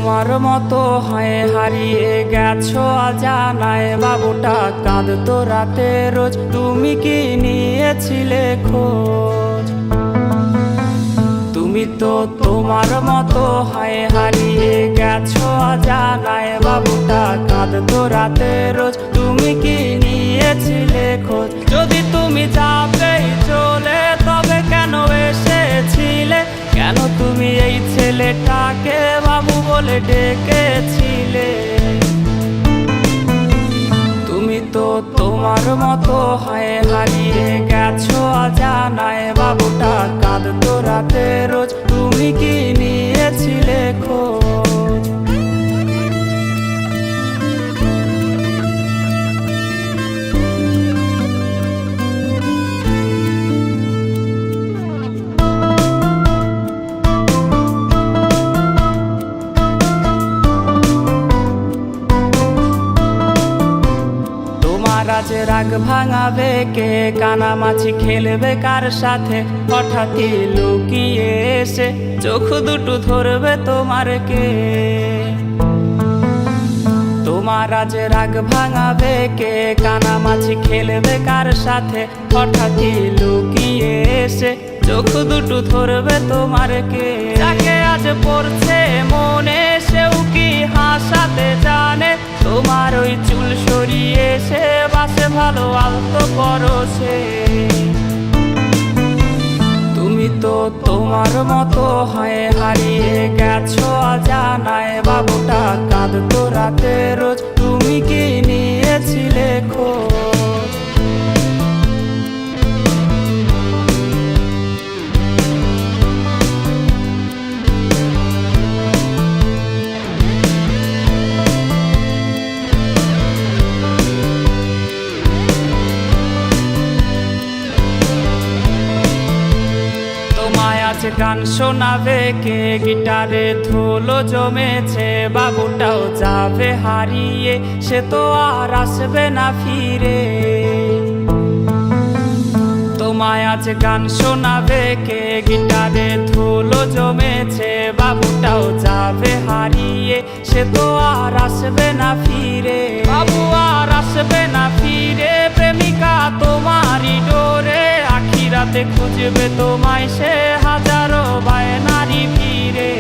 তোমার মতো হয়ে হারিয়ে গেছো অজানায়, বাবুটা কাঁদতো রাতে রোজ, তুমি কি নিয়েছিলে খোঁজ? তুমি তো তোমার মতো হয়ে হারিয়ে গেছো অজানায়, বাবুটা কাঁদতো রাতে রোজ, তুমি কি নিয়েছিলে খোঁজ? যদি তুমি যাবেই চলে তবে কেন এসেছিলে? কেন তুমি এই ছেলেটাকে বাবু বলে ডেকেছিলে? তুমি তো তোমার মতো হয়ে হারিয়ে গেছো অজানায়, বাবুটা কাঁদতো রাতে রোজ, তুমি কি নিয়েছিলে খোঁজ? আজ রাগ ভাঙাবে কে? কানামাছি খেলবে কার সাথে? হঠাৎই লুকিয়ে এসে চোখ দুটো ধরবে তোমার কে? তোমার আজ রাগ ভাঙাবে কে? কানামাছি খেলবে কার সাথে? হঠাৎই লুকিয়ে এসে চোখ দুটো ধরবে তোমার কে? যাকে আজ পড়ছে মনে সেও কি হাসাতে জানে? তোমার ওই চুল সরিয়ে সে বাসে ভালো আলতো পরশে। তুমি তো তোমার মতো হয়ে হারিয়ে গেছো অজানায়, বাবুটা কাঁদতো রাতে রোজ, তুমি কি নিয়েছিলে খোঁজ? আজ গান শোনাবে কে? গিটারে ধুলো জমেছে, বাবুটাও যাবে হারিয়ে, সে তো আর আসবে না ফিরে। তোমায় আজ গান শোনাবে কে? গিটারে ধুলো জমেছে, বাবুটাও যাবে হারিয়ে, সে তো আর আসবে না ফিরে। বাবু আর আসবে না ফিরে, প্রেমিকা তোমারই ডোরে, আখিরাতে খুঁজবে তোমায় সে হাজারো বায়নারি ভিড়ে।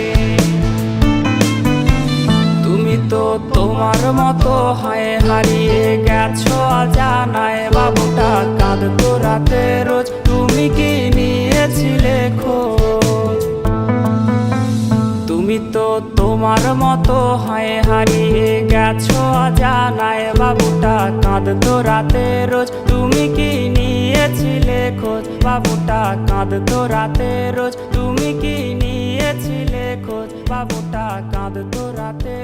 তুমি তো তোমার মতো হয়ে হারিয়ে গেছো অজানায়, বাবুটা কাঁদতো রাতে রোজ, তুমি কি নিয়েছিলে খোঁজ? তুমি তো তোমার মতো হয়ে হারিয়ে গেছো অজানায়, বাবুটা কাঁদতো রাতে রোজ, তুমি কি নিয়েছিলে খোঁজ? বাবুটা কাঁদতো রাতে রোজ, তুমি কি নিয়েছিলে খোঁজ? বাবুটা কাঁদতো রাতে